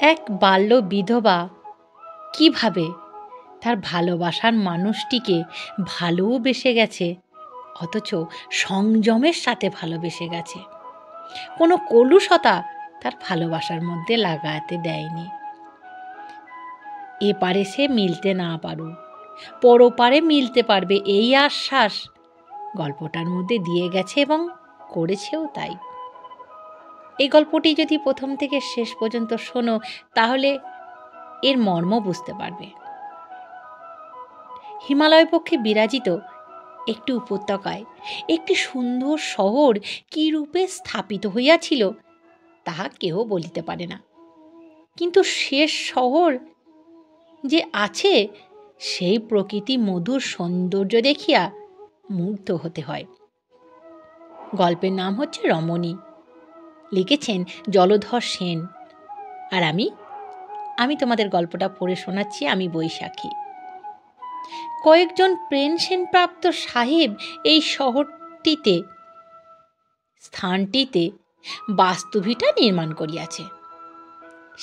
এক বাল্য বিধবা কিভাবে তার ভালোবাসার মানুষটিকে ভালোবেসে গেছে, অথচ সংযমের সাথে ভালোবেসে গেছে। কোনো কলুষতা তার ভালোবাসার মধ্যে লাগাতে দেয়নি। এপারে সে মিলতে না পারুক, পরপারে মিলতে পারবে এই আশ্বাস গল্পটার মধ্যে দিয়ে গেছে এবং করেছেও তাই। এই গল্পটি যদি প্রথম থেকে শেষ পর্যন্ত শোনো তাহলে এর মর্ম বুঝতে পারবে। হিমালয় পক্ষে বিরাজিত একটি উপত্যকায় একটি সুন্দর শহর কী রূপে স্থাপিত হইয়াছিল তাহা কেহ বলিতে পারে না। কিন্তু শেষ শহর যে আছে সেই প্রকৃতি মধুর সৌন্দর্য দেখিয়া মুগ্ধ হতে হয়। গল্পের নাম হচ্ছে রমণী, লিখেছেন জলধর সেন। আর আমি তোমাদের গল্পটা পড়ে শোনাচ্ছি, আমি বৈশাখী। কয়েকজন পেনশনপ্রাপ্ত সাহেব এই স্থানটিতে বাস্তুভিটা নির্মাণ করিয়াছে।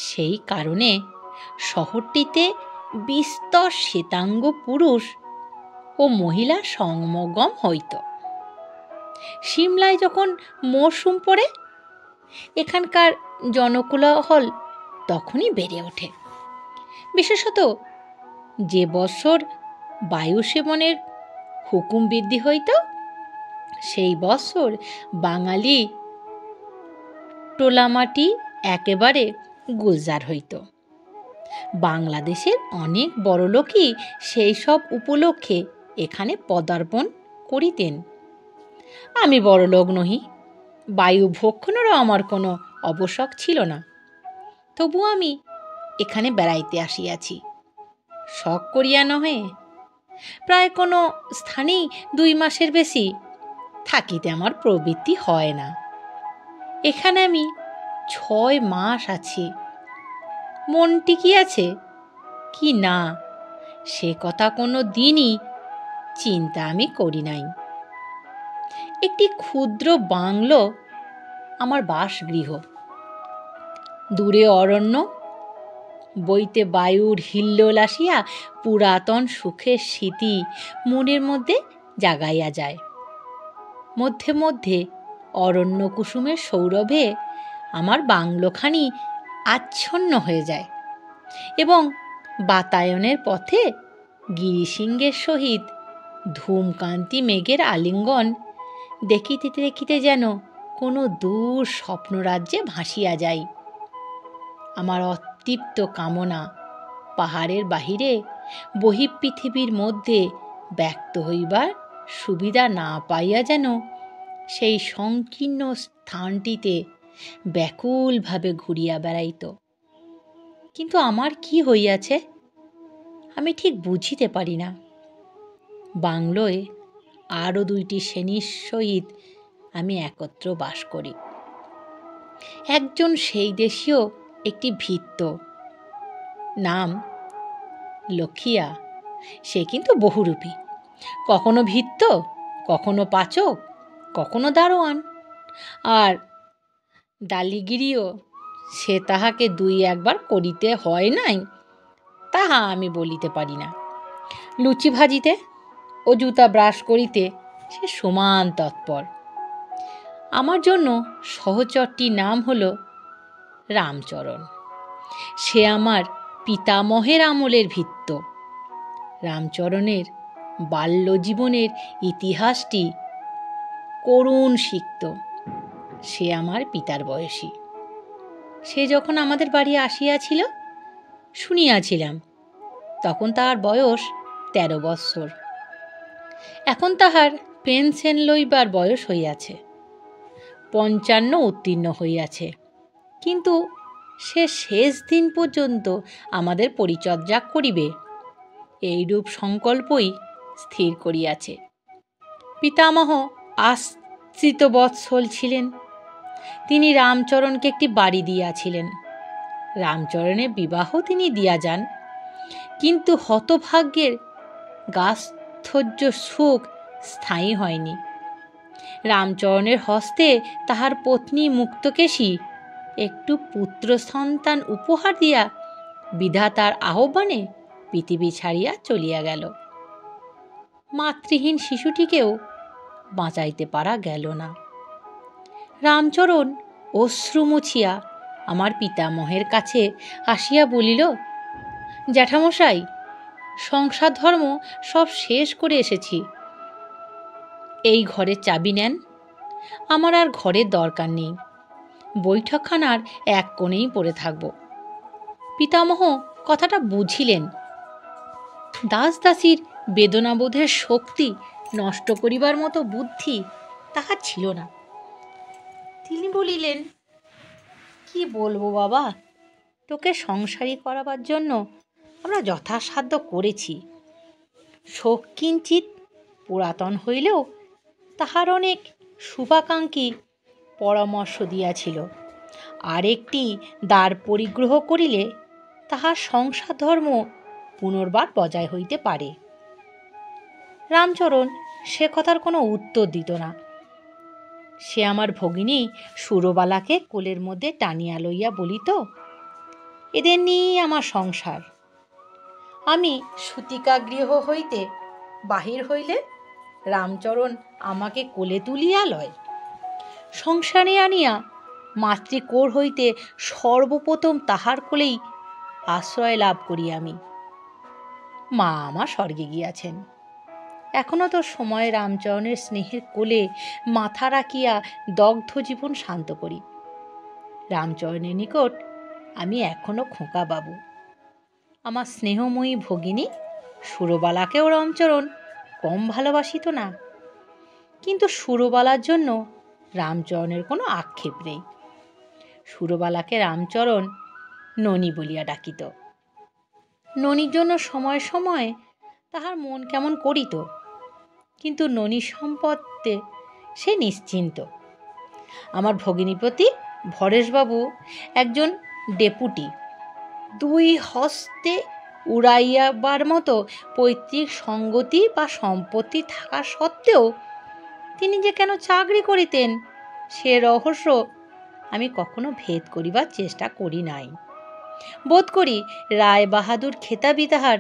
সেই কারণে শহরটিতে বিস্তর শ্বেতাঙ্গ পুরুষ ও মহিলা সমাগম হইত। সিমলায় যখন মরশুম পড়ে এখানকার জনকোলাহল তখনই বেড়ে ওঠে। বিশেষত যে বছর বায়ু সেবনের হুকুম বৃদ্ধি হইত সেই বছর বাঙালি টোলামাটি একেবারে গুলজার হইত। বাংলাদেশের অনেক বড়লোকই সেই সব উপলক্ষে এখানে পদার্পণ করিতেন। আমি বড়লোক নহি, বায়ু ভক্ষণেরও আমার কোনো অবশক ছিল না, তবু আমি এখানে বেড়াইতে আসিয়াছি, শখ করিয়া নহে। প্রায় কোনো স্থানেই 2 মাসের বেশি থাকিতে আমার প্রবৃত্তি হয় না। এখানে আমি 6 মাস আছি। মন টিকিয়াছে কি না সে কথা কোনো দিনই চিন্তা আমি করি নাই। একটি ক্ষুদ্র বাংলো আমার বাসগৃহ। দূরে অরণ্য, বইতে বায়ুর হিল্লোল আসিয়া পুরাতন সুখের স্মৃতি মনের মধ্যে জাগাইয়া যায়। মধ্যে মধ্যে অরণ্য কুসুমের সৌরভে আমার বাংলোখানি আচ্ছন্ন হয়ে যায় এবং বাতায়নের পথে গিরিশৃঙ্গের সহিত ধূমকান্তি মেঘের আলিঙ্গন দেখিতে দেখিতে যেন কোনো দূর স্বপ্নরাজ্যে ভাসিয়া যাই। আমার অতৃপ্ত কামনা পাহাড়ের বাহিরে বহিঃপৃথিবীর মধ্যে ব্যক্ত হইবার সুবিধা না পাইয়া যেন সেই সংকীর্ণ স্থানটিতে ব্যাকুলভাবে ঘুরিয়া বেড়াইত। কিন্তু আমার কি হইয়াছে আমি ঠিক বুঝিতে পারি না। বাংলোয় আরও 2টি শ্রেণীর সহিত আমি একত্র বাস করি। একজন সেই দেশীয় একটি ভৃত্য, নাম লক্ষিয়া। সে কিন্তু বহুরূপী, কখনো ভৃত্য, কখনো পাচক, কখনো দারোয়ান, আর ডালিগিরিও সে তাহাকে 2-1 বার করিতে হয় নাই তাহা আমি বলিতে পারি না। লুচি ভাজিতে ও জুতা ব্রাশ করিতে সে সমান তৎপর। আমার জন্য সহচরটির নাম হলো রামচরণ। সে আমার পিতামহের আমলের ভৃত্য। রামচরণের বাল্যজীবনের ইতিহাসটি করুণ সিক্ত। সে আমার পিতার বয়সী। সে যখন আমাদের বাড়ি আসিয়াছিল শুনিয়াছিলাম তখন তাহার বয়স 13 বৎসর। এখন তাহার পেনশন লইবার বয়স হইয়াছে, 55 উত্তীর্ণ হইয়াছে। কিন্তু সে শেষ দিন পর্যন্ত আমাদের পরিচর্যা করিবে এইরূপ সংকল্পই স্থির করিয়াছে। পিতামহ আশ্রিত বৎসল ছিলেন। তিনি রামচরণকে একটি বাড়ি দিয়াছিলেন। রামচরণের বিবাহ তিনি দিয়া যান, কিন্তু হতভাগ্যের গাস্থ্যর্য সুখ স্থায়ী হয়নি। রামচরণের হস্তে তাহার পত্নী মুক্তকেশী একটু পুত্র সন্তান উপহার দিয়া বিধাতার আহ্বানে পৃথিবী ছাড়িয়া চলিয়া গেল। মাতৃহীন শিশুটিকেও বাঁচাইতে পারা গেল না। রামচরণ অশ্রু মুছিয়া আমার পিতামহের কাছে আসিয়া বলিল, জ্যাঠামশাই, সংসার ধর্ম সব শেষ করে এসেছি, এই ঘরের চাবি নেন, আমার আর ঘরের দরকার নেই, বৈঠকখানার এক কোণেই পড়ে থাকব। পিতামহ কথাটা বুঝিলেন। দাস দাসীর বেদনাবোধের শক্তি নষ্ট করিবার মতো বুদ্ধি তাহার ছিল না। তিনি বলিলেন, কি বলবো বাবা, তোকে সংসারী করাবার জন্য আমরা যথাসাধ্য করেছি। শোক কিঞ্চিৎ পুরাতন হইলেও তাহার অনেক শুভাকাঙ্ক্ষী পরামর্শ দিয়াছিল, আর একটি দ্বার পরিগ্রহ করিলে তাহার সংসার ধর্ম পুনর্বার বজায় হইতে পারে। রামচরণ সে কথার কোনো উত্তর দিত না। সে আমার ভগিনী সুরবালাকে কোলের মধ্যে টানিয়া লইয়া বলিত, এদের নিয়েই আমার সংসার। আমি সূতিকা গৃহ হইতে বাহির হইলে রামচরণ আমাকে কোলে তুলিয়া লয়। সংসারে আনিয়া মাতৃকোর হইতে সর্বপ্রথম তাহার কোলেই আশ্রয় লাভ করি আমি। মা আমার স্বর্গে গিয়াছেন, এখনো তো সময় রামচরণের স্নেহের কোলে মাথা রাখিয়া দগ্ধ জীবন শান্ত করি। রামচরণের নিকট আমি এখনো খোকা বাবু। আমার স্নেহময়ী ভগিনী সুরবালাকেও রামচরণ কম ভালোবাসিত না, কিন্তু সুরবালার জন্য রামচরণের কোনো আক্ষেপ নেই। সুরবালাকে রামচরণ ননি বলিয়া ডাকিত। ননির জন্য সময় সময় তাহার মন কেমন করিত, কিন্তু ননির সম্পদে সে নিশ্চিন্ত। আমার ভগিনী প্রতি ভরেশবাবু একজন ডেপুটি, দুই হস্তে উড়াইয়াবার মতো পৈতৃক সঙ্গতি বা সম্পত্তি থাকা সত্ত্বেও তিনি যে কেন চাকরি করিতেন সে রহস্য আমি কখনো ভেদ করিবার চেষ্টা করি নাই। বোধ করি রায় বাহাদুর খেতাবই তাহার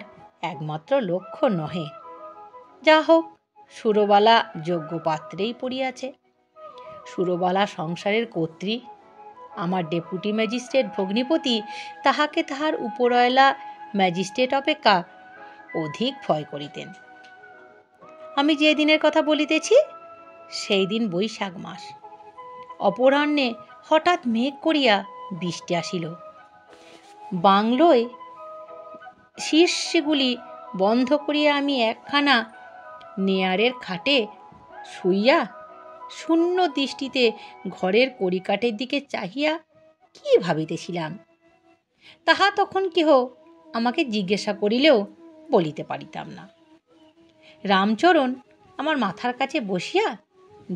একমাত্র লক্ষ্য নহে। যা হোক, সুরবালা যোগ্য পাত্রেই পড়িয়াছে। সুরবালা সংসারের কর্ত্রী। আমার ডেপুটি ম্যাজিস্ট্রেট ভগ্নিপতি তাহাকে তাহার উপরওয়ালা ম্যাজিস্ট্রেট অপেক্ষা অধিক ভয় করিতেন। আমি যে দিনের কথা বলিতেছি সেই দিন বৈশাখ মাস। অপরাহ্নে হঠাৎ মেঘ করিয়া বৃষ্টি আসিল। বাংলোয় শীর্ষগুলি বন্ধ করিয়া আমি একখানা নেয়ারের খাটে শুইয়া শূন্য দৃষ্টিতে ঘরের কড়িকাঠের দিকে চাহিয়া কি ভাবিতেছিলাম তাহা তখন কেহ আমাকে জিজ্ঞাসা করিলেও বলিতে পারিতাম না। রামচরণ আমার মাথার কাছে বসিয়া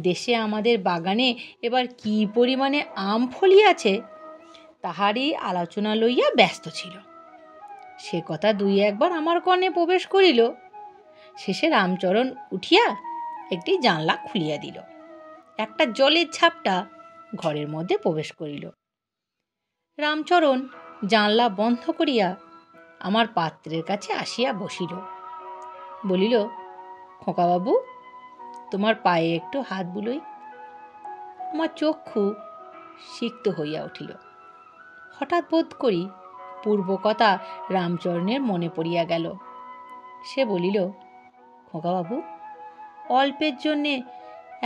দেশে আমাদের বাগানে এবার কি পরিমাণে আম ফলিয়াছে তাহারই আলোচনা লইয়া ব্যস্ত ছিল। সে কথা দুই একবার আমার কর্ণে প্রবেশ করিল। শেষে রামচরণ উঠিয়া একটি জানলা খুলিয়া দিল। একটা জলের ঝাপটা ঘরের মধ্যে প্রবেশ করিল। রামচরণ জানলা বন্ধ করিয়া আমার পাত্রের কাছে আসিয়া বসিল। বলিল, খোকাবাবু, তোমার পায়ে একটু হাত বুলোই। আমার চক্ষু সিক্ত হইয়া উঠিল। হঠাৎ বোধ করি পূর্ব কথা রামচরণের মনে পড়িয়া গেল। সে বলিল, খোকাবাবু, অল্পের জন্যে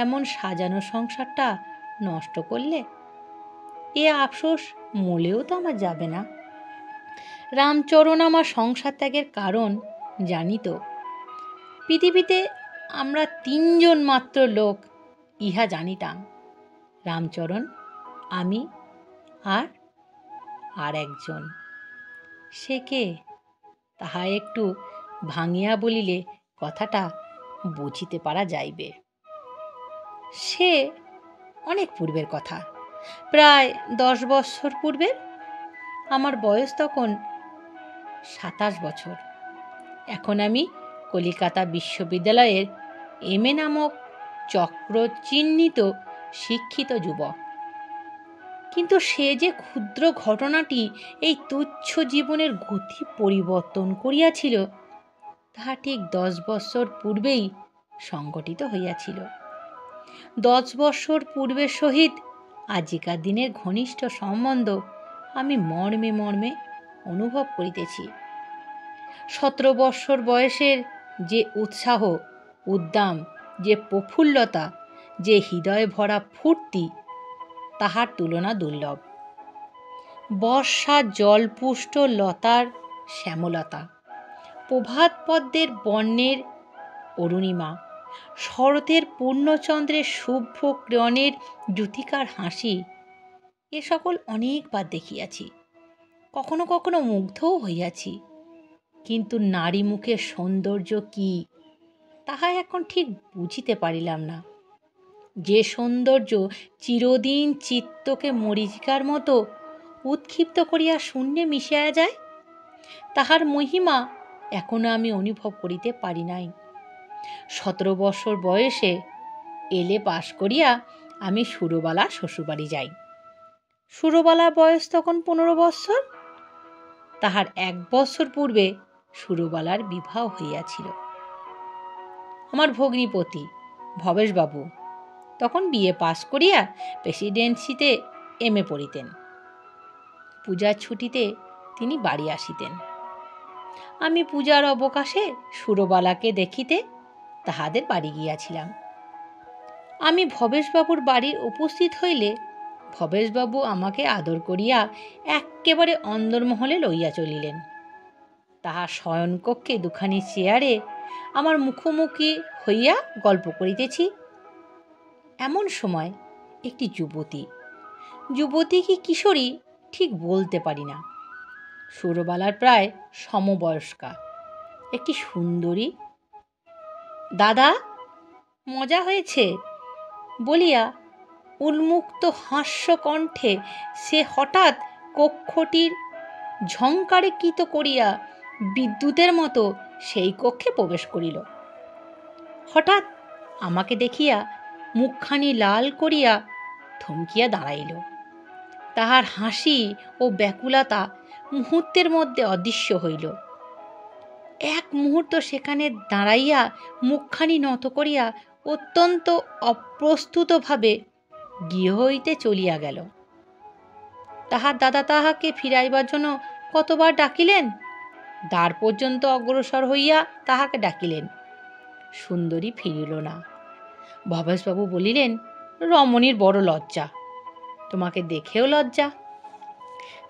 এমন সাজানো সংসারটা নষ্ট করলে এ আফসোস মলেও তো আমার যাবে না। রামচরণ আমার সংসার ত্যাগের কারণ জানিত। পৃথিবীতে আমরা তিনজন মাত্র লোক ইহা জানিতাম, রামচরণ, আমি আর একজন। সে কে তাহা একটু ভাঙিয়া বলিলে কথাটা বুঝিতে পারা যাইবে। সে অনেক পূর্বের কথা, প্রায় 10 বৎসর পূর্বের। আমার বয়স তখন 27 বছর। এখন আমি কলিকাতা বিশ্ববিদ্যালয়ের এমএ নামক চক্র চিহ্নিত শিক্ষিত যুবক। কিন্তু সে যে ক্ষুদ্র ঘটনাটি এই তুচ্ছ জীবনের গতি পরিবর্তন করিয়াছিল, তাহা ঠিক 10 বৎসর পূর্বেই সংঘটিত হইয়াছিল। 10 বৎসর পূর্বের সহিত আজিকার দিনের ঘনিষ্ঠ সম্বন্ধ আমি মর্মে মর্মে অনুভব করিতেছি। 17 বৎসর বয়সের যে উৎসাহ, উদ্দাম, যে প্রফুল্লতা, যে হৃদয় ভরা ফুর্তি, তাহার তুলনা দুর্লভ। বর্ষা জলপুষ্ট লতার শ্যামলতা, প্রভাত পদ্মের বর্ণের অরুণিমা, শরতের পূর্ণচন্দ্রের শুভ্র কিরণের জ্যোতিকার হাসি, এ সকল অনেকবার দেখিয়াছি, কখনো কখনো মুগ্ধও হইয়াছি। কিন্তু নারী মুখের সৌন্দর্য কি, তাহা এখন ঠিক বুঝিতে পারিলাম না। যে সৌন্দর্য চিরদিন চিত্তকে মরীচিকার মতো উৎক্ষিপ্ত করিয়া শূন্যে মিশিয়া যায়, তাহার মহিমা এখনো আমি অনুভব করিতে পারি নাই। 17 বৎসর বয়সে এলে পাশ করিয়া আমি সুরবালার শ্বশুরবাড়ি যাই। সুরবালার বয়স তখন 15 বৎসর। তাহার 1 বৎসর পূর্বে সুরবালার বিবাহ হইয়াছিল। আমার ভগ্নিপতি ভবেশবাবু তখন বিএ পাশ করিয়া প্রেসিডেন্সিতে এমএ পড়িতেন। পূজার ছুটিতে তিনি বাড়ি আসিতেন। আমি পূজার অবকাশে সুরবালাকে দেখিতে তাহাদের বাড়ি গিয়াছিলাম। আমি ভবেশবাবুর বাড়ি উপস্থিত হইলে ভবেশবাবু আমাকে আদর করিয়া এক্কেবারে অন্দরমহলে লইয়া চলিলেন। তাহার শয়নকক্ষে দুখানি চেয়ারে আমার মুখোমুখি হইয়া গল্প করিতেছি। এমন সময় একটি যুবতী কি কিশোরী ঠিক বলতে পারি না, সুরবালার প্রায় সমবয়স্কা একটি সুন্দরী, দাদা মজা হয়েছে বলিয়া উন্মুক্ত হাস্যকণ্ঠে সে হঠাৎ কক্ষটির ঝংকারিত করিয়া বিদ্যুতের মতো সেই কক্ষে প্রবেশ করিল। হঠাৎ আমাকে দেখিয়া মুখখানি লাল করিয়া থমকিয়া দাঁড়াইল। তাহার হাসি ও ব্যাকুলতা মুহূর্তের মধ্যে অদৃশ্য হইল। এক মুহূর্ত সেখানে দাঁড়াইয়া মুখখানি নত করিয়া অত্যন্ত অপ্রস্তুতভাবে গৃহ হইতে চলিয়া গেল। তাহার দাদা তাহাকে ফিরাইবার জন্য কতবার ডাকিলেন, দ্বার পর্যন্ত অগ্রসর হইয়া তাহাকে ডাকিলেন, সুন্দরী ফিরিল না। ভবেশবাবু বলিলেন, রমণীর বড় লজ্জা, তোমাকে দেখেও লজ্জা।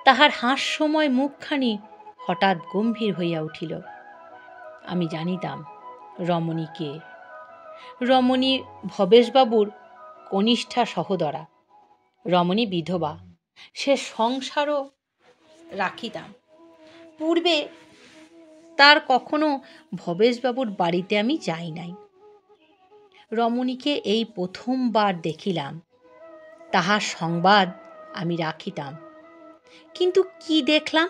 তাহার হাস্যময় মুখখানি হঠাৎ গম্ভীর হইয়া উঠিল। আমি জানিতাম রমণী কে। রমণী ভবেশবাবুর কনিষ্ঠা সহোদরা। রমণী বিধবা, সে সংসারও রাখিতাম। পূর্বে তার কখনো ভবেশবাবুর বাড়িতে আমি যাই নাই। রমণীকে এই প্রথমবার দেখিলাম, তাহার সংবাদ আমি রাখিতাম। কিন্তু কি দেখলাম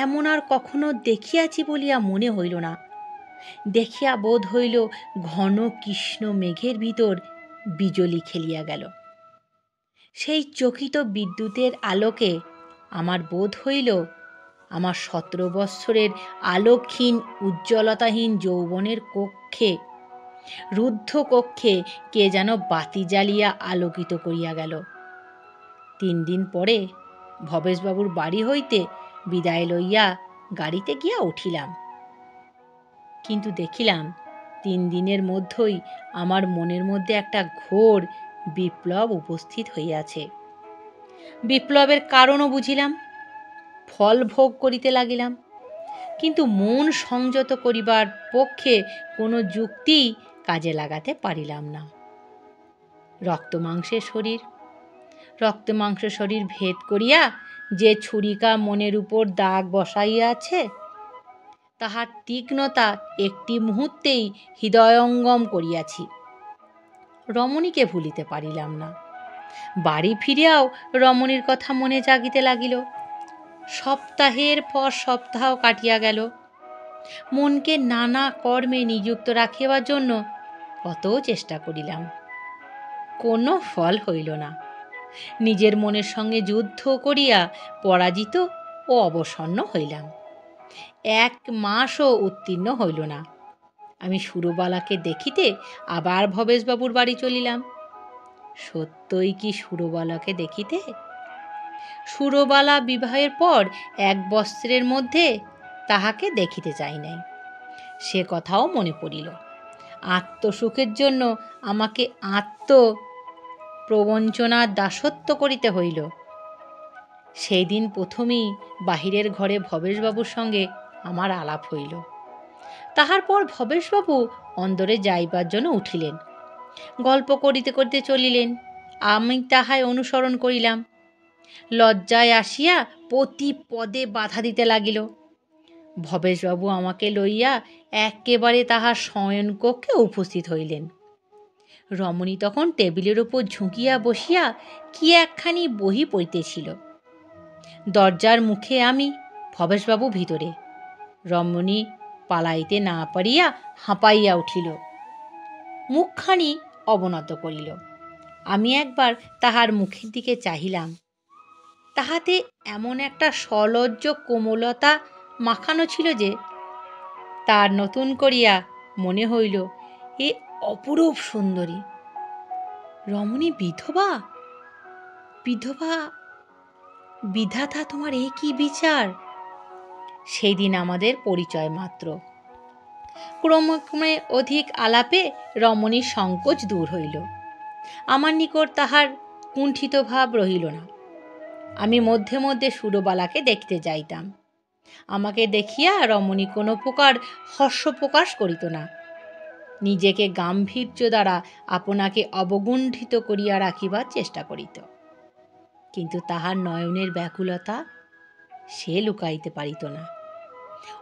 এমন আর কখনো দেখিয়াছি বলিয়া মনে হইল না। দেখিয়া বোধ হইল ঘন কৃষ্ণ মেঘের ভিতর বিজলি খেলিয়া গেল। সেই চকিত বিদ্যুতের আলোকে আমার বোধ হইল আমার 17 বৎসরের আলোকহীন উজ্জ্বলতাহীন যৌবনের কক্ষে, রুদ্ধ কক্ষে কে যেন বাতি জ্বালিয়া আলোকিত করিয়া গেল। 3 দিন পরে ভবেশবাবুর বাড়ি হইতে বিদায় লইয়া গাড়িতে গিয়া উঠিলাম। কিন্তু দেখিলাম 3 দিনের মধ্যেই আমার মনের মধ্যে একটা ঘোর বিপ্লব উপস্থিত হইয়াছে। বিপ্লবের কারণও বুঝিলাম, ফল ভোগ করিতে লাগিলাম। কিন্তু মন সংযত করিবার পক্ষে কোনো যুক্তি কাজে লাগাতে পারিলাম না। রক্তমাংসের শরীর ভেদ করিয়া যে ছুরিকা মনের উপর দাগ বসাইয়াছে, তাহার তীক্ষ্ণতা একটি মুহূর্তেই হৃদয়ঙ্গম করিয়াছি। রমণীকে ভুলিতে পারিলাম না। বাড়ি ফিরিয়াও রমণীর কথা মনে জাগিতে লাগিল। সপ্তাহের পর সপ্তাহ কাটিয়া গেল। মনকে নানা কর্মে নিযুক্ত রাখিবার জন্য কত চেষ্টা করিলাম, কোনো ফল হইল না। নিজের মনের সঙ্গে যুদ্ধ করিয়া পরাজিত ও অবসন্ন হইলাম। 1 মাসও উত্তীর্ণ হইল না, আমি সুরবালাকে দেখিতে আবার ভবেশবাবুর বাড়ি চলিলাম। সত্যই কি সুরবালাকে দেখিতে? সুরবালা বিবাহের পর 1 বৎসরের মধ্যে তাহাকে দেখিতে চাই নাই, সে কথাও মনে পড়িল। আত্মসুখের জন্য আমাকে প্রবঞ্চনার দাসত্ব করিতে হইল। সেই দিন প্রথমেই বাহিরের ঘরে ভবেশবাবুর সঙ্গে আমার আলাপ হইল। তাহার পর ভবেশবাবু অন্দরে যাইবার জন্য উঠিলেন, গল্প করিতে করিতে চলিলেন। আমি তাহাই অনুসরণ করিলাম। লজ্জায় আসিয়া প্রতি পদে বাধা দিতে লাগিল। ভবেশবাবু আমাকে লইয়া একেবারে তাহার শয়নকক্ষে উপস্থিত হইলেন। রমণী তখন টেবিলের উপর ঝুঁকিয়া বসিয়া কি একখানি বহি পড়িতেছিল। দরজার মুখে আমি, ভবেশবাবু ভিতরে। রমণী পালাইতে না পারিয়া হাঁপাইয়া উঠিল, মুখখানি অবনত করিল। আমি একবার তাহার মুখের দিকে চাহিলাম, তাহাতে এমন একটা সলজ্জ কোমলতা মাখানো ছিল যে তার নতুন করিয়া মনে হইল এ অপরূপ সুন্দরী। রমণী বিধবা? বিধবা? বিধাতা তোমার এ কি বিচার? সেই দিন আমাদের পরিচয় মাত্র। ক্রমে অধিক আলাপে রমণীর সংকোচ দূর হইল। আমার নিকট তাহার কুণ্ঠিত ভাব রহিল না। আমি মধ্যে মধ্যে সুরবালাকে দেখতে যাইতাম। আমাকে দেখিয়া রমণী কোনো প্রকার হর্ষ প্রকাশ করিত না। নিজেকে গাম্ভীর্য দ্বারা আপনাকে অবগুণ্ঠিত করিয়া রাখিবার চেষ্টা করিত, কিন্তু তাহার নয়নের ব্যাকুলতা সে লুকাইতে পারিত না।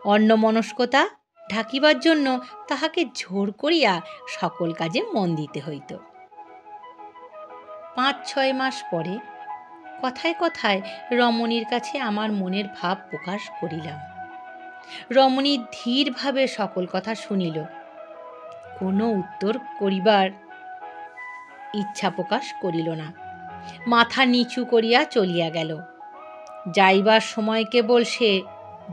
অন্যমনস্কতা ঢাকিবার জন্য তাহাকে জোর করিয়া সকল কাজে মন দিতে হইত। 5-6 মাস পরে কথায় কথায় রমণীর কাছে আমার মনের ভাব প্রকাশ করিলাম। রমণী ধীরভাবে সকল কথা শুনিল, কোনো উত্তর করিবার ইচ্ছা প্রকাশ করিল না, মাথা নিচু করিয়া চলিয়া গেল। যাইবার সময় কেবল সে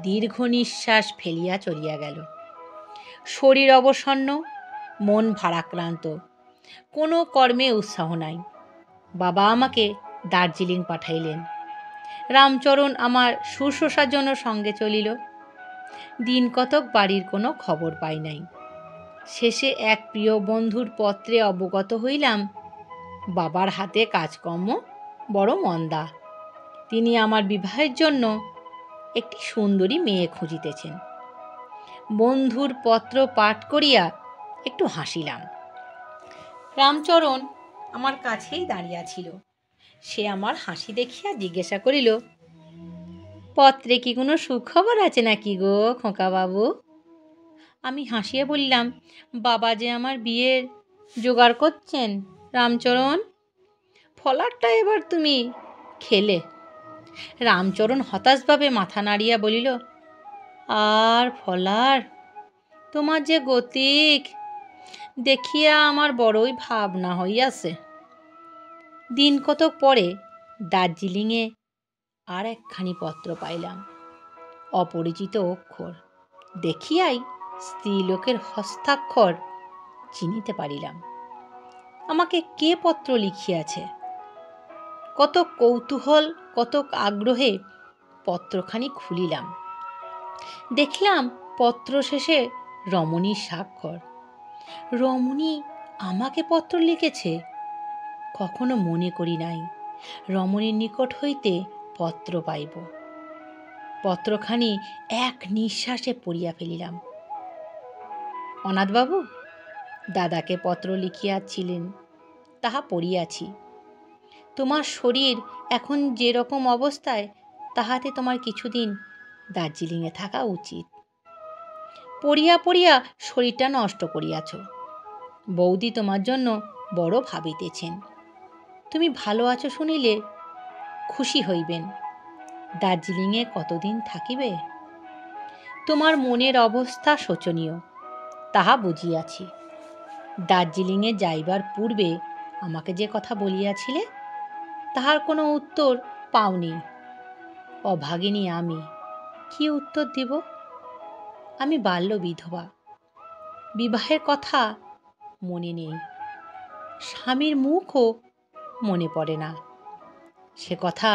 দীর্ঘ নিঃশ্বাস ফেলিয়া চলিয়া গেল। শরীর অবসন্ন, মন ভারাক্রান্ত, কোনো কর্মে উৎসাহ নাই। বাবা আমাকে দার্জিলিং পাঠাইলেন। রামচরণ আমার শুশ্রূষার জন্য সঙ্গে চলিল। দিন কতক বাড়ির কোনো খবর পাই নাই। শেষে এক প্রিয় বন্ধুর পত্রে অবগত হইলাম বাবার হাতে কাজকর্ম বড় মন্দা। তিনি আমার বিবাহের জন্য একটি সুন্দরী মেয়ে খুঁজিতেছেন। বন্ধুর পত্র পাঠ করিয়া একটু হাসিলাম। রামচরণ আমার কাছেই দাঁড়িয়া ছিল। সে আমার হাসি দেখিয়া জিজ্ঞাসা করিল, পত্রে কি কোনো সুখবর আছে নাকি গো খোকাবাবু? আমি হাসিয়া বললাম, বাবা যে আমার বিয়ের জোগাড় করছেন রামচরণ, ফলারটা এবার তুমি খেলে। রামচরণ হতাশভাবে মাথা নাড়িয়া বলিল, আর ফলার? তোমার যে গতিক দেখিয়া আমার বড়ই ভাবনা হইয়াছে। দিন কতক পরে দার্জিলিংয়ে আর একখানি পত্র পাইলাম, অপরিচিত অক্ষর। দেখিয়াই স্ত্রীলোকের হস্তাক্ষর চিনিতে পারিলাম। আমাকে কে পত্র লিখিয়াছে। কত কৌতূহল, কত আগ্রহে পত্রখানি খুলিলাম। দেখলাম পত্র শেষে রমণীর স্বাক্ষর। রমণী আমাকে পত্র লিখেছে? কখনো মনে করি নাই রমণীর নিকট হইতে পত্র পাইব। পত্রখানি এক নিঃশ্বাসে পড়িয়া ফেলিলাম। অনাথবাবু, দাদাকে পত্র লিখিয়াছিলেন, তাহা পড়িয়াছি। তোমার শরীর এখন যেরকম অবস্থায়, তাহাতে তোমার কিছুদিন দার্জিলিংয়ে থাকা উচিত। পড়িয়া পড়িয়া শরীরটা নষ্ট করিয়াছ। বৌদি তোমার জন্য বড় ভাবিতেছেন। তুমি ভালো আছো শুনিলে খুশি হইবেন। দার্জিলিংয়ে কতদিন থাকিবে? তোমার মনের অবস্থা শোচনীয়, তাহা বুঝিয়াছি। দার্জিলিংয়ে যাইবার পূর্বে আমাকে যে কথা বলিয়াছিলে, তাহার কোনো উত্তর পাওনি। অভাগিনী আমি, কি উত্তর দিব? আমি বাল্য বিধবা, বিবাহের কথা মনে নেই, স্বামীর মুখও মনে পড়ে না। সে কথা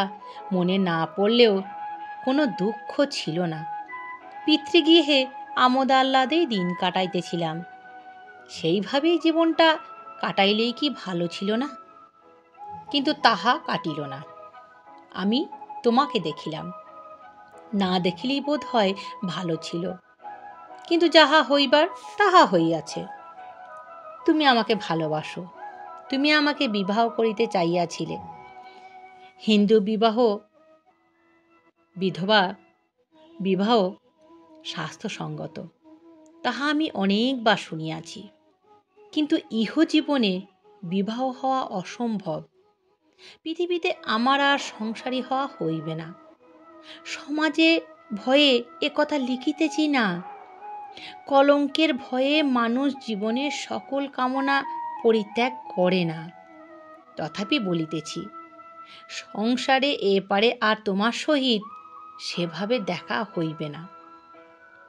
মনে না পড়লেও কোনো দুঃখ ছিল না। পিতৃগৃহে আমোদ আহ্লাদেই দিন কাটাইতেছিলাম। সেইভাবেই জীবনটা কাটাইলেই কি ভালো ছিল না? কিন্তু তাহা কাটিল না। আমি তোমাকে দেখিলাম, না দেখিলেই বোধ হয় ভালো ছিল। কিন্তু যাহা হইবার তাহা হইয়াছে। তুমি আমাকে ভালোবাসো, তুমি আমাকে বিবাহ করিতে চাইয়াছিলে। হিন্দু বিধবা বিবাহ স্বাস্থ্যসঙ্গত, তাহা আমি অনেকবার শুনিয়াছি। কিন্তু ইহজীবনে বিবাহ হওয়া অসম্ভব। পৃথিবীতে আমার আর সংসারী হওয়া হইবে না। সমাজে ভয়ে এ কথা লিখিতেছি না। কলঙ্কের ভয়ে মানুষ জীবনের সকল কামনা পরিত্যাগ করে না। তথাপি বলিতেছি, সংসারে এপারে আর তোমার সহিত সেভাবে দেখা হইবে না।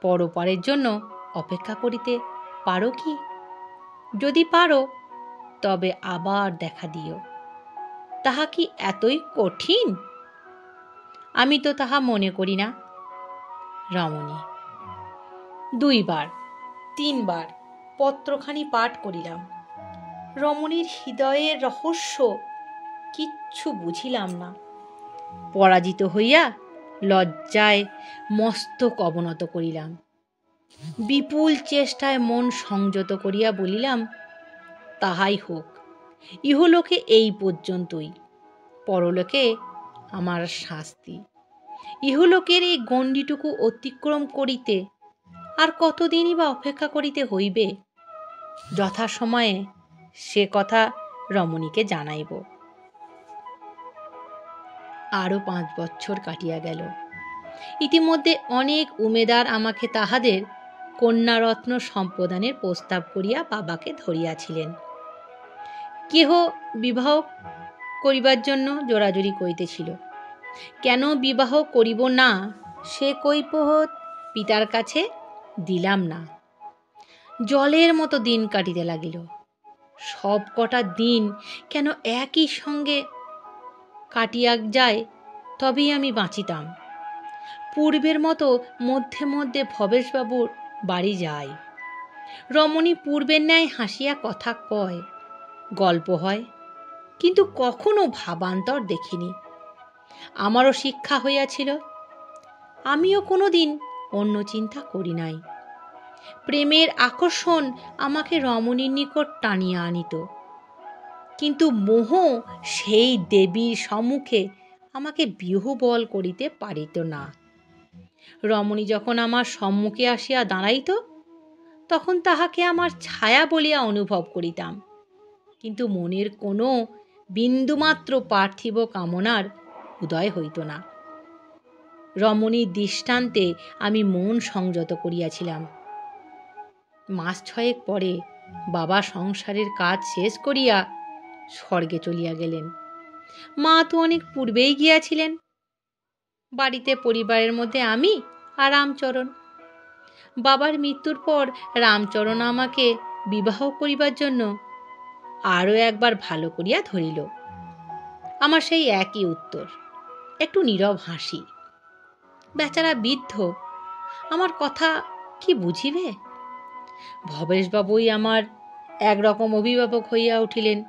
পরপারের জন্য অপেক্ষা করিতে পারো কি? যদি পারো তবে আবার দেখা দিও। তাহা কি এতই কঠিন? আমি তো তাহা মনে করি না। রমণী। 2 বার 3 বার পত্রখানি পাঠ করিলাম। রমণীর হৃদয়ের রহস্য কিচ্ছু বুঝিলাম না। পরাজিত হইয়া লজ্জায় মস্তক অবনত করিলাম। বিপুল চেষ্টায় মন সংযত করিয়া বলিলাম, তাহাই হোক, ইহলোকে এই পর্যন্তই, পরলোকে আমার শাস্তি। ইহলোকের এই গণ্ডিটুকু অতিক্রম করিতে আর কতদিনই বা অপেক্ষা করিতে হইবে? যথাসময়ে সে কথা রমণীকে জানাইব। আরও 5 বৎসর কাটিয়া গেল। ইতিমধ্যে অনেক উমেদার আমাকে তাহাদের কন্যারত্ন সম্প্রদানের প্রস্তাব করিয়া বাবাকে ধরিয়াছিলেন। কেহ বিবাহ করিবার জন্য জোরাজুরি করিতেছিল। কেন বিবাহ করিব না সে কৈফিয়ত পিতার কাছে দিলাম না। জলের মতো দিন কাটিতে লাগিল। সব কটা দিন কেন একই সঙ্গে কাটিয়া যায়, তবেই আমি বাঁচিতাম। পূর্বের মতো মধ্যে মধ্যে ভবেশবাবুর বাড়ি যাই। রমণী পূর্বের ন্যায় হাসিয়া কথা কয়, গল্প হয়, কিন্তু কখনো ভাবান্তর দেখিনি। আমারও শিক্ষা হইয়াছিল। আমিও কোনো দিন অন্য চিন্তা করি নাই। প্রেমের আকর্ষণ আমাকে রমণীর নিকট টানিয়া আনিত, কিন্তু মোহ সেই দেবীর সম্মুখে আমাকে বিহ্বল করিতে পারিত না। রমণী যখন আমার সম্মুখে আসিয়া দাঁড়াইত, তখন তাহাকে আমার ছায়া বলিয়া অনুভব করিতাম, কিন্তু মনের কোনো বিন্দুমাত্র পার্থিব কামনার উদয় হইত না। রমণীর দৃষ্টান্তে আমি মন সংযত করিয়াছিলাম। 6 মাস পরে বাবা সংসারের কাজ শেষ করিয়া স্বর্গে চলিয়া গেলেন। মা তো অনেক পূর্বেই গিয়াছিলেন। বাড়িতে পরিবারের মধ্যে আমি আর রামচরণ। বাবার মৃত্যুর পর রামচরণ আমাকে বিবাহ করিবার জন্য আরও একবার ভালো করিয়া ধরিল। আমার সেই একই উত্তর, একটু নীরব হাসি। বেচারা বৃদ্ধ, আমার কথা কি বুঝিবে? ভবেশবাবুই আমার একরকম অভিভাবক হইয়া উঠিলেন।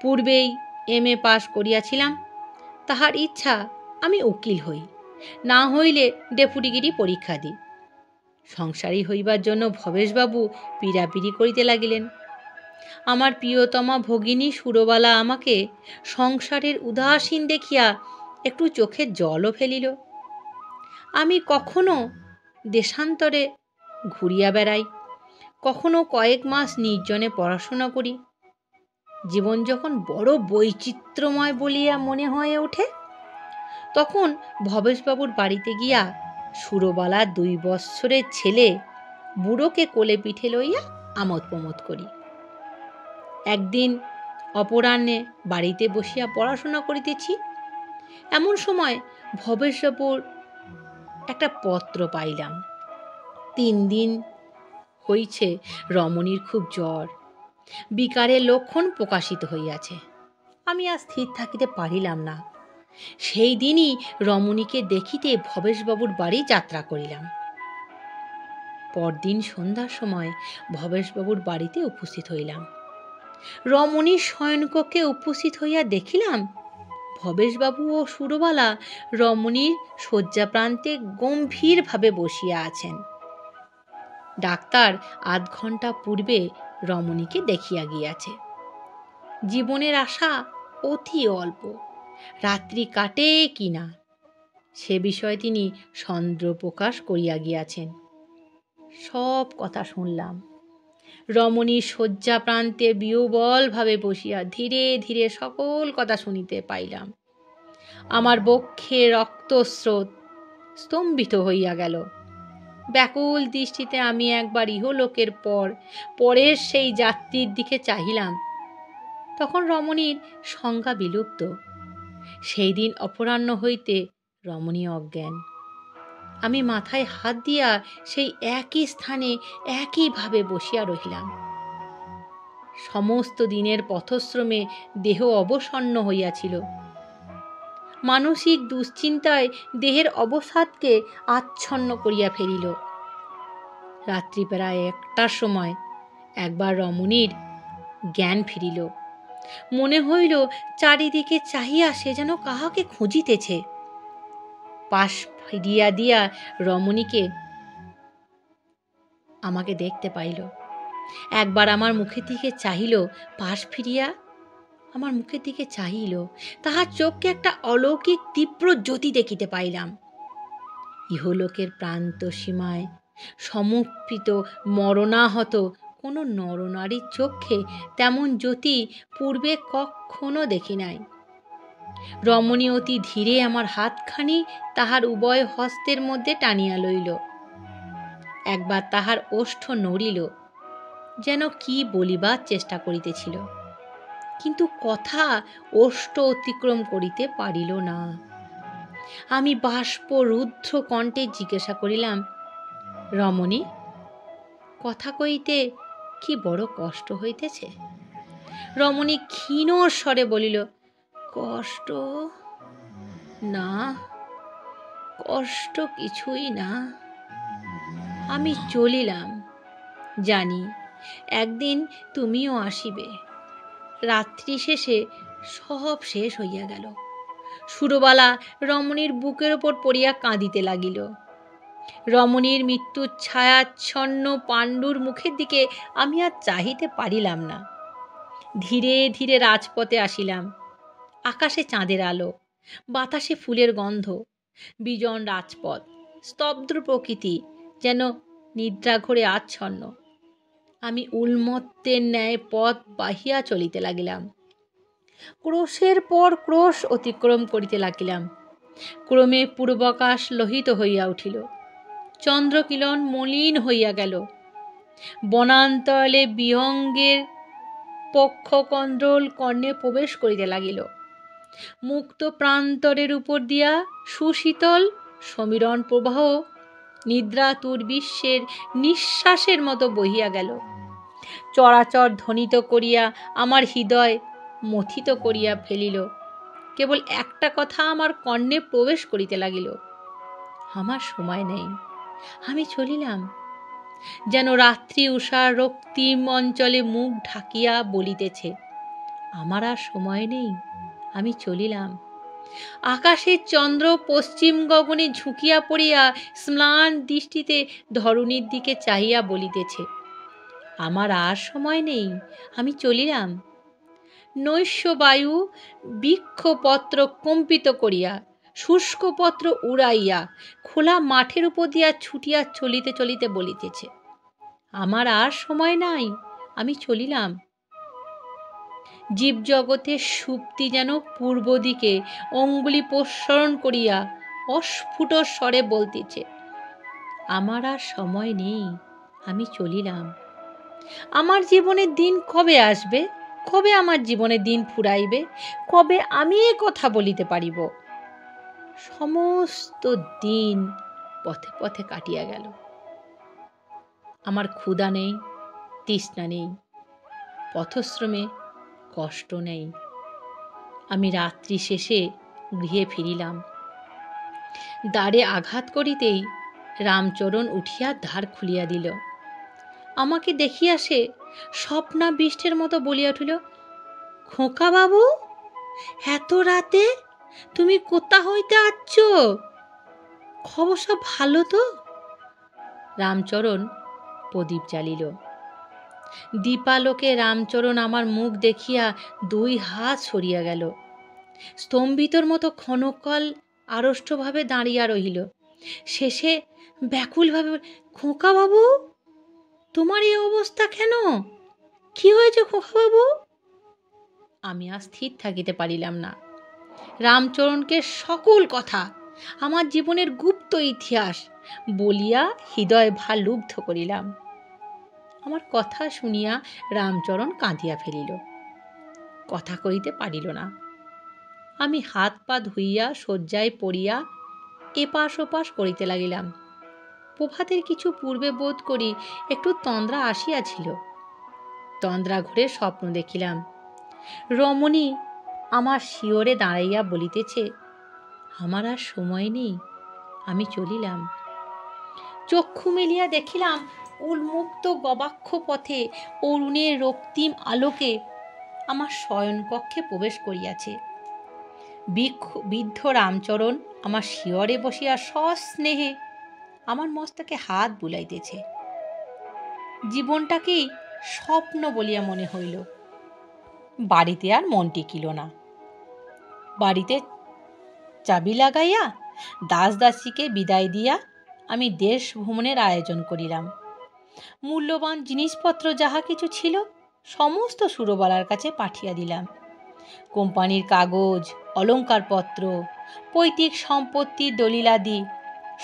পূর্বেই MA পাস করিয়াছিলাম। তাহার ইচ্ছা আমি উকিল হই, না হইলে ডেপুটিগিরি পরীক্ষা দিই। সংসারী হইবার জন্য ভবেশবাবু পীড়াপিড়ি করিতে লাগিলেন। আমার প্রিয়তমা ভগিনী সুরবালা আমাকে সংসারের উদাসীন দেখিয়া একটু চোখের জলও ফেলিল। আমি কখনো দেশান্তরে ঘুরিয়া বেড়াই, কখনো কয়েক মাস নির্জনে পড়াশোনা করি। জীবন যখন বড় বৈচিত্র্যময় বলিয়া মনে হয়ে ওঠে, তখন ভবেশবাবুর বাড়িতে গিয়া সুরবালার 2 বৎসরের ছেলে বুড়োকে কোলে পিঠে লইয়া আমোদ প্রমোদ করি। একদিন অপরাহ্নে বাড়িতে বসিয়া পড়াশোনা করিতেছি, এমন সময় ভবেশবাবুর একটা পত্র পাইলাম। 3 দিন হইছে রমণীর খুব জ্বর, বিকারের লক্ষণ প্রকাশিত হইয়াছে। আমি আর স্থির থাকিতে পারিলাম না। সেই দিনই রমণীকে দেখিতে ভবেশবাবুর বাড়ি যাত্রা করিলাম। পরদিন সন্ধ্যার সময় ভবেশবাবুর বাড়িতে উপস্থিত হইলাম। রমণীর শয়নকক্ষে উপস্থিত হইয়া দেখিলাম ভবেশবাবু ও সুরবালা রমণীর শয্যাপ্রান্তে গম্ভীরভাবে বসিয়া আছেন। ডাক্তার আধ ঘণ্টা পূর্বে রমণীকে দেখিয়া গিয়াছে। জীবনের আশা অতি অল্প, রাত্রি কাটে কি না সে বিষয়ে তিনি সন্দেহ প্রকাশ করিয়া গিয়াছেন। সব কথা শুনলাম। রমণীর শয্যা প্রান্তে বিহ্বলভাবে বসিয়া ধীরে ধীরে সকল কথা শুনিতে পাইলাম। আমার বক্ষে রক্তস্রোত স্তম্ভিত হইয়া গেল। ব্যাকুল দৃষ্টিতে আমি একবার ইহলোকের পরের সেই যাত্রীর দিকে চাহিলাম। তখন রমণীর সংজ্ঞা বিলুপ্ত। সেই দিন অপরাহ্ন হইতে রমণী অজ্ঞান। আমি মাথায় হাত দিয়া সেই একই স্থানে একইভাবে বসিয়া রহিলাম। সমস্ত দিনের পথশ্রমে দেহ অবসন্ন হইয়াছিল। মানসিক দুশ্চিন্তায় দেহের অবসাদকে আচ্ছন্ন করিয়া ফেলিল। রাত্রি প্রায় 1টার সময় একবার রমণীর জ্ঞান ফিরিল। মনে হইল চারিদিকে চাহিয়া সে যেন কাহাকে খুঁজিতেছে। পাশ ফিরিয়া দিয়া রমণীকে আমাকে দেখতে পাইল। একবার আমার মুখের দিকে চাহিল, পাশ ফিরিয়া আমার মুখের দিকে চাহিল। তাহার চোখকে একটা অলৌকিক তীব্র জ্যোতি দেখিতে পাইলাম। ইহলোকের প্রান্ত সীমায় সমর্পিত মরণাহত কোনো নরনারীর চোখে তেমন জ্যোতি পূর্বে কখনো দেখি নাই। রমণী অতি ধীরে আমার হাতখানি তাহার উভয় হস্তের মধ্যে টানিয়া লইল। একবার তাহার ওষ্ঠ নড়িল, যেন কি বলিবার চেষ্টা করিতেছিল, কিন্তু কথা ওষ্ঠ অতিক্রম করিতে পারিল না। আমি বাষ্প রুদ্ধ কণ্ঠে জিজ্ঞাসা করিলাম, রমণী, কথা কইতে কি বড় কষ্ট হইতেছে? রমণী ক্ষীণ স্বরে বলিল, কষ্ট না, কষ্ট কিছুই না। আমি চলিলাম, জানি একদিন তুমিও আসিবে। রাত্রি শেষে সব শেষ হইয়া গেল। সুরবালা রমণীর বুকের ওপর পড়িয়া কাঁদিতে লাগিল। রমণীর মৃত্যুর ছায়াচ্ছন্ন পাণ্ডুর মুখের দিকে আমি আর চাহিতে পারিলাম না। ধীরে ধীরে রাজপথে আসিলাম। আকাশে চাঁদের আলো, বাতাসে ফুলের গন্ধ, বিজন রাজপথ, স্তব্ধ প্রকৃতি যেন নিদ্রাঘোরে আচ্ছন্ন। আমি উন্মত্তের ন্যায় পথ বাহিয়া চলিতে লাগিলাম। ক্রোশের পর ক্রোশ অতিক্রম করিতে লাগিলাম। ক্রমে পূর্বাকাশ লোহিত হইয়া উঠিল। চন্দ্রকিরণ মলিন হইয়া গেল। বনান্তরে বিহঙ্গের পক্ষকন্দ্রল কর্ণে প্রবেশ করিতে লাগিল। মুক্ত প্রান্তরের উপর দিয়া সুশীতল সমীরণ প্রবাহ নিদ্রাতুর বিশ্বের নিঃশ্বাসের মতো বহিয়া গেল। চরাচর ধ্বনিত করিয়া আমার হৃদয় মথিত করিয়া ফেলিল। কেবল একটা কথা আমার কর্ণে প্রবেশ করিতে লাগিল, আমার সময় নেই, আমি চলিলাম। যেন রাত্রি উষার রক্তিম অঞ্চলে মুখ ঢাকিয়া বলিতেছে, আমার আর সময় নেই, আমি চলিলাম। আকাশের চন্দ্র পশ্চিম গগনে ঝুঁকিয়া পড়িয়া ম্লান দৃষ্টিতে ধরণীর দিকে চাহিয়া বলিতেছে, আমার আর সময় নেই, আমি চলিলাম। নৈশ বায়ু বৃক্ষপত্র কম্পিত করিয়া, শুষ্ক পত্র উড়াইয়া খোলা মাঠের উপর দিয়া ছুটিয়া চলিতে চলিতে বলিতেছে, আমার আর সময় নাই, আমি চলিলাম। জীবজগতের সুপ্তি যেন পূর্ব দিকে অঙ্গুলি প্রসারণ করিয়া অস্ফুট স্বরে বলতেছে, আমার আর সময় নেই, আমি চলিলাম। আমার জীবনের দিন কবে আসবে, কবে আমার জীবনের দিন ফুরাইবে, কবে আমি এ কথা বলিতে পারিব। সমস্ত দিন পথে পথে কাটিয়া গেল। আমার ক্ষুধা নেই, তৃষ্ণা নেই, পথশ্রমে কষ্ট নেই। আমি রাত্রি শেষে গৃহে ফিরিলাম। দ্বারে আঘাত করিতেই রামচরণ উঠিয়া দ্বার খুলিয়া দিল। আমাকে দেখিয়া সে স্বপ্নাবিষ্টের মতো বলিয়া উঠিল, খোকা বাবু, এত রাতে তুমি কোথা হইতে আসছ? খবর সব ভালো তো? রামচরণ প্রদীপ জ্বালিল। দীপালোকে রামচরণ আমার মুখ দেখিয়া 2 হাত সরিয়া গেল। স্তম্ভিতর মতো ক্ষণকাল আড়ষ্টভাবে দাঁড়িয়া রহিল। শেষে ব্যাকুলভাবে, খোকা বাবু, তোমার এই অবস্থা কেন? কি হয়েছে খোকা বাবু? আমি আর স্থির থাকিতে পারিলাম না। রামচরণকে সকল কথা, আমার জীবনের গুপ্ত ইতিহাস বলিয়া হৃদয় ভালুব্ধ করিলাম। আমার কথা শুনিয়া রামচরণ কাঁদিয়া ফেলিল, কথা কইতে পারিল না। আমি হাত পা ধুইয়া শয্যায় পড়িয়া এপাশ ওপাশ করিতে লাগিলাম। প্রভাতের কিছু পূর্বে বোধ করি একটু তন্দ্রা আসিয়াছিল। তন্দ্রা ঘরে স্বপ্ন দেখিলাম। রমণী আমার শিয়রে দাঁড়াইয়া বলিতেছে, আমার আর সময় নেই, আমি চলিলাম। চক্ষু মেলিয়া দেখিলাম উন্মুক্ত গবাক্ষ পথে অরুণের রক্তিম আলোকে আমার শয়নকক্ষে প্রবেশ করিয়াছে। বৃদ্ধ রামচরণ আমার শিয়রে বসিয়া সস্নেহে আমার মস্তকে হাত বুলাইতেছে। জীবনটাকেই স্বপ্ন বলিয়া মনে হইল। বাড়িতে আর মন টিকিল না। বাড়িতে চাবি লাগাইয়া দাস দাসীকে বিদায় দিয়া আমি দেশ ভ্রমণের আয়োজন করিলাম। মূল্যবান জিনিসপত্র যাহা কিছু ছিল সমস্ত সুরবালার কাছে পাঠিয়া দিলাম। কোম্পানির কাগজ, অলঙ্কারপত্র, পৈতৃক সম্পত্তির দলিলাদি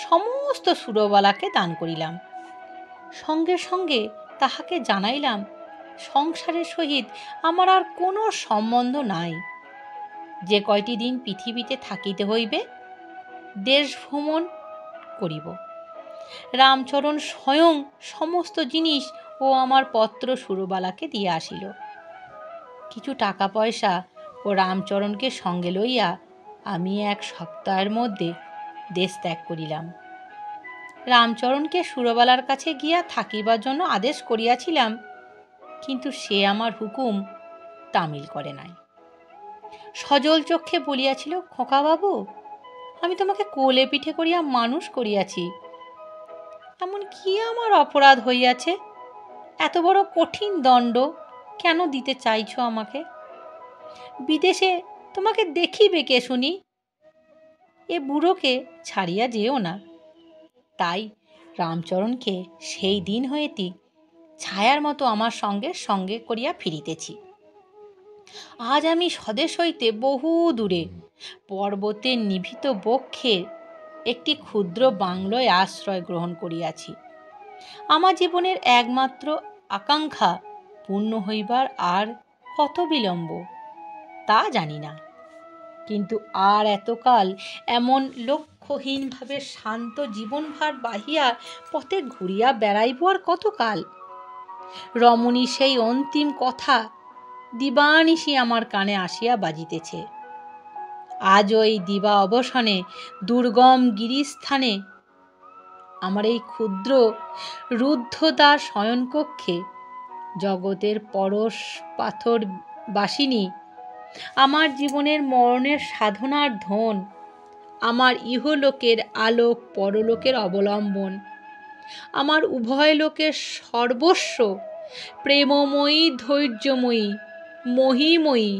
সমস্ত সুরবালাকে দান করিলাম। সঙ্গে সঙ্গে তাহাকে জানাইলাম সংসারের সহিত আমার আর কোনো সম্বন্ধ নাই। যে কয়টি দিন পৃথিবীতে থাকিতে হইবে দেশ ভ্রমণ করিব। রামচরণ স্বয়ং সমস্ত জিনিস ও আমার পত্র সুরবালাকে দিয়া আসিল। কিছু টাকা পয়সা ও রামচরণকে সঙ্গে লইয়া আমি 1 সপ্তাহের মধ্যে দেশ ত্যাগ করিলাম। রামচরণকে সুরবালার কাছে গিয়া থাকিবার জন্য আদেশ করিয়াছিলাম, কিন্তু সে আমার হুকুম তামিল করে নাই। সজল চক্ষে বলিয়াছিল, খোকা বাবু, আমি তোমাকে কোলে পিঠে করিয়া মানুষ করিয়াছি। এমন কি আমার অপরাধ হইয়াছে? এত বড় কঠিন দণ্ড কেন দিতে চাইছ আমাকে? বিদেশে তোমাকে দেখিবে কে শুনি? এ বুড়োকে ছাড়িয়া যেও না। তাই রামচরণকে সেই দিন হইতে ছায়ার মতো আমার সঙ্গে সঙ্গে করিয়া ফিরিতেছি। আজ আমি স্বদেশ হইতে বহু দূরে পর্বতের নিভৃত বক্ষে একটি ক্ষুদ্র বাংলোয় আশ্রয় গ্রহণ করিয়াছি। আমার জীবনের একমাত্র আকাঙ্ক্ষা পূর্ণ হইবার আর কত বিলম্ব তা জানি না, কিন্তু আর এতকাল এমন লক্ষ্যহীনভাবে শান্ত জীবনভার বাহিয়া পথে ঘুরিয়া বেড়াইব আর কতকাল? রমণী সেই অন্তিম কথা দিবানিশি আমার কানে আসিয়া বাজিতেছে। আজ ওই দিবা অবসানে দুর্গম গিরিস্থানে আমার এই ক্ষুদ্র রুদ্ধদ্বার শয়নকক্ষে জগতের পরশ পাথর বাসিনী, আমার জীবনের মরণের সাধনার ধন, আমার ইহলোকের আলোক পরলোকের অবলম্বন, আমার উভয় লোকের সর্বস্ব, প্রেমময়ী, ধৈর্যময়ী, মহিময়ী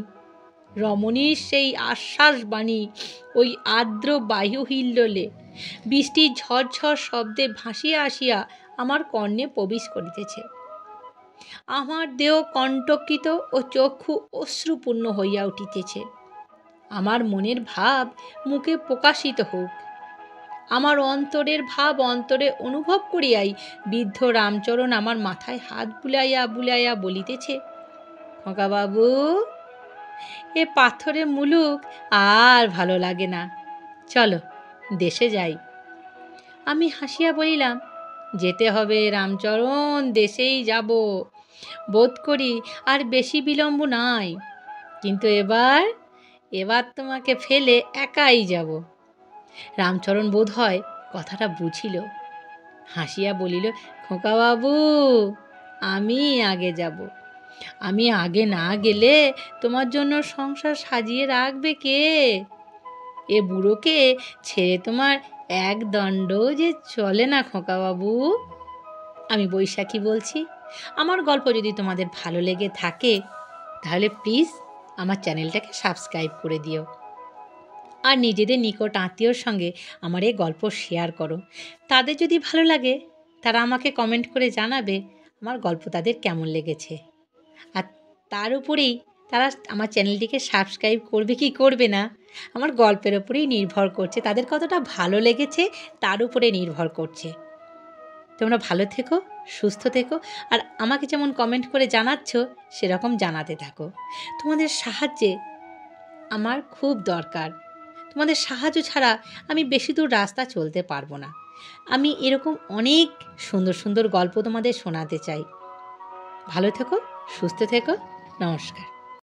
রমণীর সেই আশ্বাসবাণী ওই আর্দ্র বায়ু হিল্লোলে বৃষ্টির ঝরঝর শব্দে ভাসিয়া আসিয়া আমার কর্ণে প্রবেশ করিতেছে। আমার দেহ কণ্টকিত ও চক্ষু অশ্রুপূর্ণ হইয়া উঠিতেছে। আমার মনের ভাব মুখে প্রকাশিত হোক। আমার অন্তরের ভাব অন্তরে অনুভব করিয়াই বৃদ্ধ রামচরণ আমার মাথায় হাত বুলাইয়া বুলাইয়া বলিতেছে, খোকাবাবু, এ পাথরের মুলুক আর ভালো লাগে না, চলো দেশে যাই। আমি হাসিয়া বলিলাম, যেতে হবে রামচরণ, দেশেই যাব, বোধ করি আর বেশি বিলম্ব নাই, কিন্তু এবার তোমাকে ফেলে একাই যাব। রামচরণ বোধ হয় কথাটা বুঝিল, হাসিয়া বলিল, খোকাবাবু, আমি আগে যাব। আমি আগে না গেলে তোমার জন্য সংসার সাজিয়ে রাখবে কে? এ বুড়োকে ছেড়ে তোমার এক দণ্ডও যে চলে না খোকাবাবু। আমি বৈশাখী বলছি। আমার গল্প যদি তোমাদের ভালো লেগে থাকে তাহলে প্লিজ আমার চ্যানেলটাকে সাবস্ক্রাইব করে দিও, আর নিজেদের নিকট আত্মীয়র সঙ্গে আমার এই গল্প শেয়ার করো। তাদের যদি ভালো লাগে তারা আমাকে কমেন্ট করে জানাবে আমার গল্প তাদের কেমন লেগেছে, আর তার উপরেই তারা আমার চ্যানেলটিকে সাবস্ক্রাইব করবে কি করবে না আমার গল্পের ওপরেই নির্ভর করছে, তাদের কতটা ভালো লেগেছে তার উপরে নির্ভর করছে। তোমরা ভালো থেকো, সুস্থ থেকো, আর আমাকে যেমন কমেন্ট করে জানাচ্ছ সেরকম জানাতে থাকো। তোমাদের সাহায্যে আমার খুব দরকার, তোমাদের সাহায্য ছাড়া আমি বেশি দূর রাস্তা চলতে পারবো না। আমি এরকম অনেক সুন্দর সুন্দর গল্প তোমাদের শোনাতে চাই। ভালো থেকো, সুস্থ থেকো, নমস্কার।